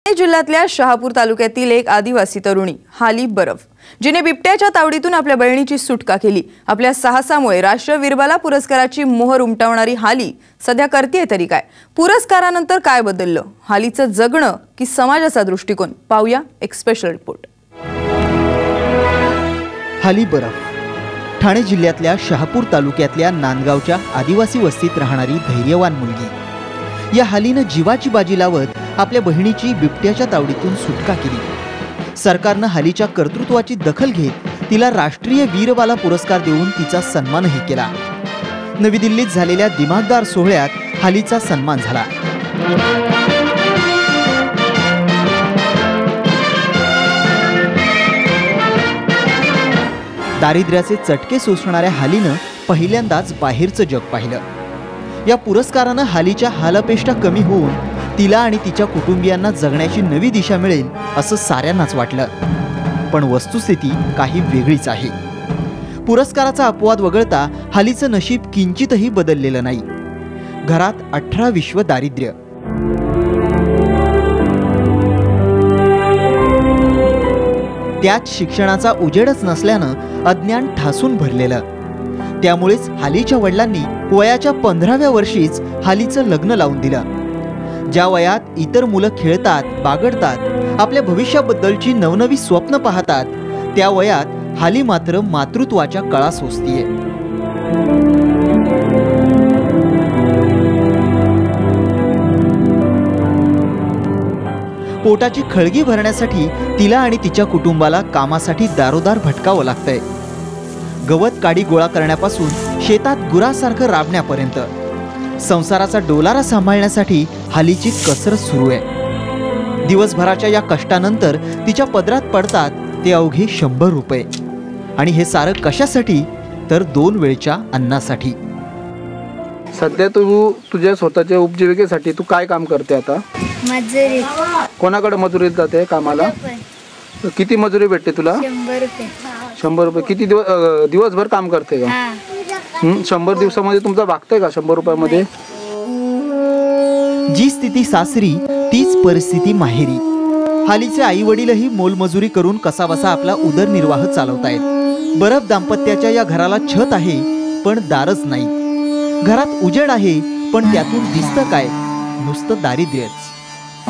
ठाणे जिल्ह्यातल्या शहापूर तालुक्यातील एक आदिवासी तरुणी हाली बरफ, जिने बिबट्याच्या तावडीतून आपल्या बहिणीची सुटका केली। आपल्या साहसामुळे राष्ट्रीय वीरबाला पुरस्काराची मोहर उमटवणारी हाली सध्या करतेय तरी काय? पुरस्कारानंतर काय बदललं? हालीचं जगणं की समाजाचा दृष्टिकोन? पाहूया एक स्पेशल रिपोर्ट। हाली बरफ ठाणे जिल्ह्यातल्या शहापूर तालुक्यातल्या नांदगावच्या आदिवासी वस्तीत राहणारी धैर्यवान मुलगी। या हालीनं जीवाची बाजी लावत आपल्या बहिणीची बिबट्याच्या तावडीतून सुटका केली। सरकारनं हालीच्या कर्तृत्वाची दखल घेत तिला राष्ट्रीय वीरबाला पुरस्कार देऊन तिचा सन्मानही केला। नवी दिल्लीत झालेल्या दिमाखदार सोहळ्यात हालीचा सन्मान झाला। दारिद्र्याचे चटके सोसणाऱ्या हालीनं पहिल्यांदाच बाहेरचं जग पाहिलं। या पुरस्कारानं हालीच्या हालअपेष्टा कमी होऊन तिला आणि तिच्या कुटुंबियांना जगण्याची नवी दिशा मिळेल असं साऱ्यांनाच वाटलं, पण वस्तुस्थिती काही वेगळीच आहे। पुरस्काराचा अपवाद वगळता हालीचं नशीब किंचितही बदललेलं नाही। घरात 18 विश्व दारिद्र्य, त्यात शिक्षणाचा उजेडच नसल्यानं अज्ञान ठासून भरलेलं। त्यामुळेच हालीच्या वडिलांनी वयाच्या 15व्या वर्षीच हालीचं लग्न लावून दिलं। ज्या वयात इतर मुलं खेळतात, बागडतात, आपल्या भविष्याबद्दलची नवनवी स्वप्न पाहतात, त्या वयात हाली मात्र मातृत्वाच्या कळा सोसतीये। पोटाची खळगी भरण्यासाठी तिला आणि तिच्या कुटुंबाला कामासाठी दारोदार भटकावं लागतंय। गवत काडी गोळा करण्यापासून शेतात गुरासारखं राबण्यापर्यंत संसाराचा डोलारा सांभाळण्यासाठी हालीची कसरत सुरू आहे। दिवसभराच्या या कष्टानंतर तिच्या पदरात पडतात ते अवघे 100 रुपये, आणि हे सारं कशासाठी? तर 2 वेळच्या अन्नासाठी। सध्या तू तुझ्या स्वतःच्या उपजीविकेसाठी तू काय काम करते आता? मजुरी। कोणाकडे मजुरीत जाते कामाला? किती मजुरी भेटते तुला? 100 रुपये। 100 रुपये। किती दिवसभर काम करते का? 100 दिवसामध्ये तुमचा भागतंय का 100 रुपयामध्ये? जी स्थिती सासरी तीच परिस्थिती माहेरी। हालीचे आई वडीलही मोलमजुरी करून कसाबसा आपला उदरनिर्वाह चालवतायत। बरफ दाम्पत्याच्या या घराला छत आहे पण दारच नाही। घरात उजेड आहे पण त्यातून दिसतं काय? नुसतं दारिद्र्यच।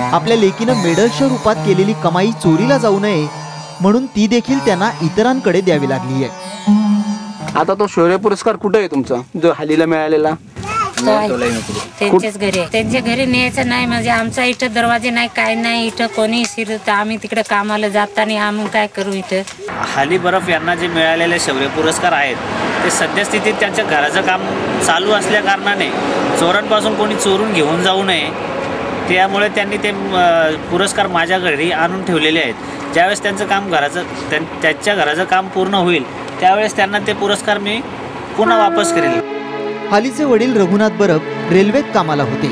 आपल्या लेकीनं मेडलच्या रूपात केलेली कमाई चोरीला जाऊ नये म्हणून ती देखील त्यांना इतरांकडे द्यावी लागली आहे। आता तो शौर्य पुरस्कार कुठे आहे तुमचा जो हालीला मिळालेला? त्यांच्याच घरी। त्यांच्या घरी न्यायचं नाही म्हणजे आमचा इथं दरवाजे नाही, काय नाही, इथं कोणी शिरत, आम्ही तिकडे कामाला जाताना आम्ही काय करू? इथं हाली बरफ यांना जे मिळालेले शौर्य पुरस्कार आहेत ते सद्यस्थितीत त्यांच्या घराचं काम चालू असल्या कारणाने चोरांपासून कोणी चोरून घेऊन जाऊ नये, त्यामुळे त्यांनी ते पुरस्कार माझ्या घरी आणून ठेवलेले आहेत। ज्यावेळेस त्यांचं काम त्याच्या घराचं काम पूर्ण होईल त्यावेळेस त्यांना ते पुरस्कार मी पुन्हा वापस करेल। हालीचे वडील रघुनाथ बरफ रेल्वेत कामाला होते,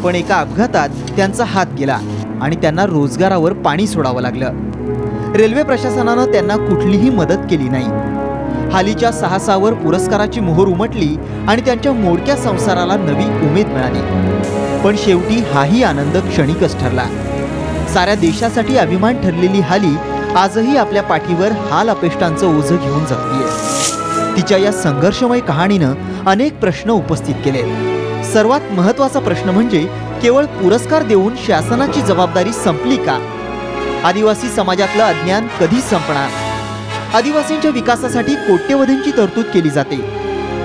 पण एका अपघातात त्यांचा हात गेला आणि त्यांना रोजगारावर पाणी सोडावं लागलं। रेल्वे प्रशासनानं त्यांना कुठलीही मदत केली नाही। हालीच्या साहसावर पुरस्काराची मोहर उमटली आणि त्यांच्या मोडक्या संसाराला नवी उमेद मिळाली। पण शेवटी हाही आनंद क्षणिकच ठरला। साऱ्या देशासाठी अभिमान ठरलेली हाली आजही आपल्या पाठीवर हाल अपेष्टांचं ओझं घेऊन जगतीये। तिच्या या संघर्षमय कहाणीनं अनेक प्रश्न उपस्थित केले। सर्वात महत्त्वाचा प्रश्न म्हणजे केवळ पुरस्कार देऊन शासनाची जबाबदारी संपली का? आदिवासी समाजातलं अज्ञान कधी संपणार? आदिवासींच्या विकासासाठी कोट्यवधींची तरतूद केली जाते,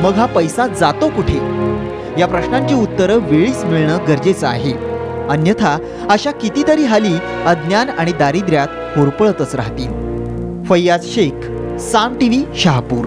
मग हा पैसा जातो कुठे? या प्रश्नांची उत्तरं वेळीच मिळणं गरजेचं आहे, अन्यथा अशा कितीतरी हाली अज्ञान आणि दारिद्र्यात होरपळतच राहतील। फैयाज शेख, साम टीव्ही, शहापूर।